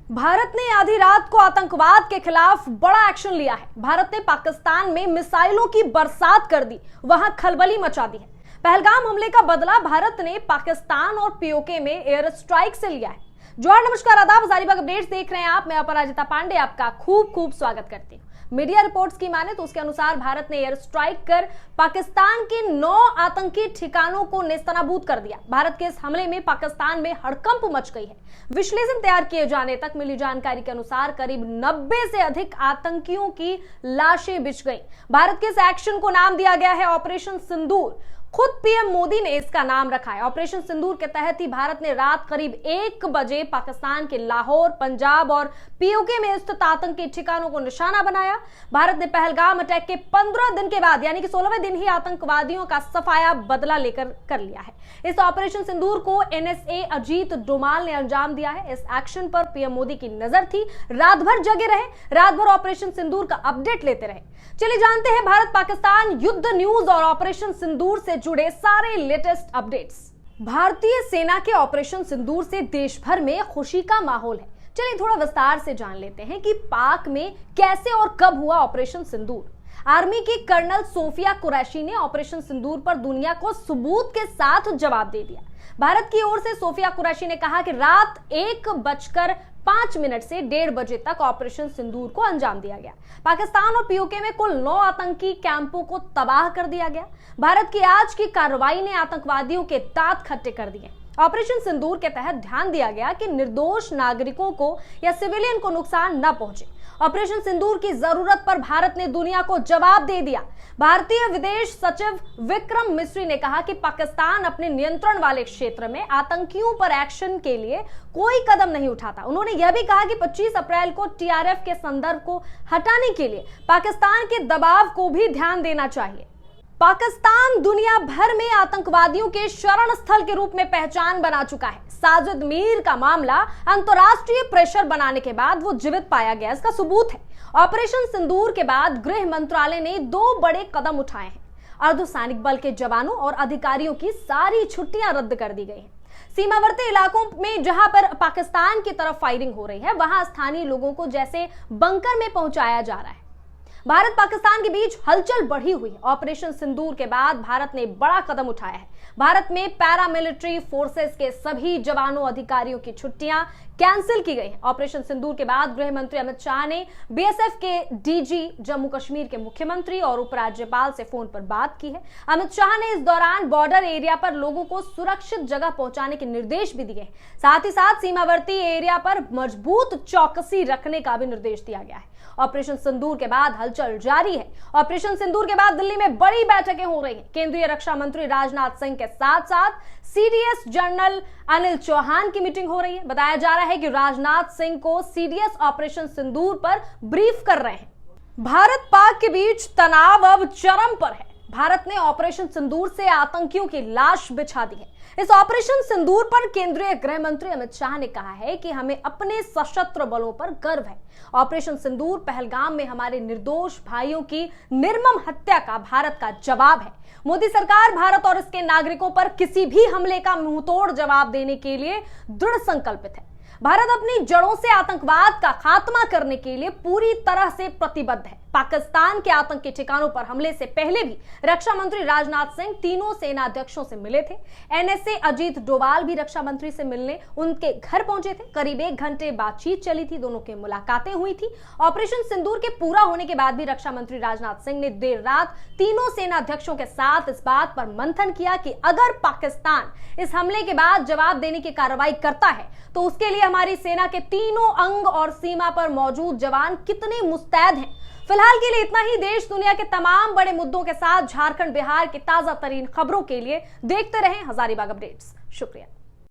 भारत ने आधी रात को आतंकवाद के खिलाफ बड़ा एक्शन लिया है। भारत ने पाकिस्तान में मिसाइलों की बरसात कर दी, वहां खलबली मचा दी है। पहलगाम हमले का बदला भारत ने पाकिस्तान और पीओके में एयर स्ट्राइक से लिया है। जोहार, नमस्कार, आदाब, हजारीबाग अपडेट्स देख रहे हैं आप। मैं अपराजिता पांडे आपका खूब स्वागत करती हूँ। मीडिया रिपोर्ट्स की माने तो उसके अनुसार भारत ने एयर स्ट्राइक कर पाकिस्तान के 9 आतंकी ठिकानों को नेस्तनाबूद कर दिया। भारत के इस हमले में पाकिस्तान में हड़कंप मच गई है। विश्लेषण तैयार किए जाने तक मिली जानकारी के अनुसार करीब 90 से अधिक आतंकियों की लाशें बिछ गई। भारत के इस एक्शन को नाम दिया गया है ऑपरेशन सिंदूर। खुद पीएम मोदी ने इसका नाम रखा है। ऑपरेशन सिंदूर के तहत ही भारत ने रात करीब 1 बजे पाकिस्तान के लाहौर, पंजाब और पीओके में स्थित आतंकी ठिकानों को निशाना बनाया। भारत ने पहलगाम अटैक के 15 दिन के बाद यानी कि 16वें दिन ही आतंकवादियों का सफाया बदला लेकर कर लिया है। इस ऑपरेशन सिंदूर को एनएसए अजीत डोभाल ने अंजाम दिया है। इस एक्शन पर पीएम मोदी की नजर थी। रात भर जगे रहे, रात भर ऑपरेशन सिंदूर का अपडेट लेते रहे। चलिए जानते हैं भारत पाकिस्तान युद्ध न्यूज और ऑपरेशन सिंदूर से जुड़े सारे लेटेस्ट अपडेट्स। भारतीय सेना के ऑपरेशन सिंदूर से देश भर में खुशी का माहौल है। चलिए थोड़ा विस्तार से जान लेते हैं कि पाक में कैसे और कब हुआ ऑपरेशन सिंदूर। आर्मी की कर्नल सोफिया कुरैशी ने ऑपरेशन सिंदूर पर दुनिया को सबूत के साथ जवाब दे दिया। भारत की ओर से सोफिया कुरैशी ने कहा कि रात 1:05 से 1:30 बजे तक ऑपरेशन सिंदूर को अंजाम दिया गया। पाकिस्तान और पीओके में कुल 9 आतंकी कैंपों को तबाह कर दिया गया। भारत की आज की कार्रवाई ने आतंकवादियों के दांत खट्टे कर दिए। ऑपरेशन सिंदूर के तहत ध्यान दिया गया कि निर्दोष नागरिकों को या सिविलियन को नुकसान न पहुंचे। ऑपरेशन सिंदूर की जरूरत पर भारत ने दुनिया को जवाब दे दिया। भारतीय विदेश सचिव विक्रम मिस्री ने कहा कि पाकिस्तान अपने नियंत्रण वाले क्षेत्र में आतंकियों पर एक्शन के लिए कोई कदम नहीं उठाता। उन्होंने यह भी कहा कि 25 अप्रैल को टीआरएफ के संदर्भ को हटाने के लिए पाकिस्तान के दबाव को भी ध्यान देना चाहिए। पाकिस्तान दुनिया भर में आतंकवादियों के शरण स्थल के रूप में पहचान बना चुका है। साजिद मीर का मामला अंतर्राष्ट्रीय प्रेशर बनाने के बाद वो जीवित पाया गया, इसका सबूत है। ऑपरेशन सिंदूर के बाद गृह मंत्रालय ने 2 बड़े कदम उठाए हैं। अर्धसैनिक बल के जवानों और अधिकारियों की सारी छुट्टियां रद्द कर दी गई हैं। सीमावर्ती इलाकों में जहां पर पाकिस्तान की तरफ फायरिंग हो रही है, वहां स्थानीय लोगों को जैसे बंकर में पहुंचाया जा रहा है। भारत पाकिस्तान के बीच हलचल बढ़ी हुई है। ऑपरेशन सिंदूर के बाद भारत ने बड़ा कदम उठाया है। भारत में पैरामिलिट्री फोर्सेस के सभी जवानों अधिकारियों की छुट्टियां कैंसिल की गई है। ऑपरेशन सिंदूर के बाद गृह मंत्री अमित शाह ने बीएसएफ के डीजी, जम्मू कश्मीर के मुख्यमंत्री और उपराज्यपाल से फोन पर बात की है। अमित शाह ने इस दौरान बॉर्डर एरिया पर लोगों को सुरक्षित जगह पहुंचाने के निर्देश भी दिए। साथ ही साथ सीमावर्ती एरिया पर मजबूत चौकसी रखने का भी निर्देश दिया गया है। ऑपरेशन सिंदूर के बाद हलचल जारी है। ऑपरेशन सिंदूर के बाद दिल्ली में बड़ी बैठकें हो रही हैं। केंद्रीय रक्षा मंत्री राजनाथ सिंह के साथ साथ सीडीएस जनरल अनिल चौहान की मीटिंग हो रही है। बताया जा रहा है कि राजनाथ सिंह को सीडीएस ऑपरेशन सिंदूर पर ब्रीफ कर रहे हैं। भारत पाक के बीच तनाव अब चरम पर है। भारत ने ऑपरेशन सिंदूर से आतंकियों की लाश बिछा दी है। इस ऑपरेशन सिंदूर पर केंद्रीय गृह मंत्री अमित शाह ने कहा है कि हमें अपने सशस्त्र बलों पर गर्व है। ऑपरेशन सिंदूर पहलगाम में हमारे निर्दोष भाइयों की निर्मम हत्या का भारत का जवाब है। मोदी सरकार भारत और इसके नागरिकों पर किसी भी हमले का मुंहतोड़ जवाब देने के लिए दृढ़ संकल्पित है। भारत अपनी जड़ों से आतंकवाद का खात्मा करने के लिए पूरी तरह से प्रतिबद्ध है। पाकिस्तान के आतंकी ठिकानों पर हमले से पहले भी रक्षा मंत्री राजनाथ सिंह तीनों सेनाध्यक्षों से मिले थे। एनएसए अजीत डोभाल भी रक्षा मंत्री से मिलने उनके घर पहुंचे थे। करीब 1 घंटे बातचीत चली थी, दोनों की मुलाकातें हुई थी। ऑपरेशन सिंदूर के पूरा होने के बाद भी रक्षा मंत्री राजनाथ सिंह ने देर रात तीनों सेनाध्यक्षों के साथ इस बात पर मंथन किया कि अगर पाकिस्तान इस हमले के बाद जवाब देने की कार्रवाई करता है तो उसके लिए हमारी सेना के तीनों अंग और सीमा पर मौजूद जवान कितने मुस्तैद हैं। फिलहाल के लिए इतना ही। देश दुनिया के तमाम बड़े मुद्दों के साथ झारखंड, बिहार की ताजा तरीन खबरों के लिए देखते रहें हजारीबाग अपडेट्स। शुक्रिया।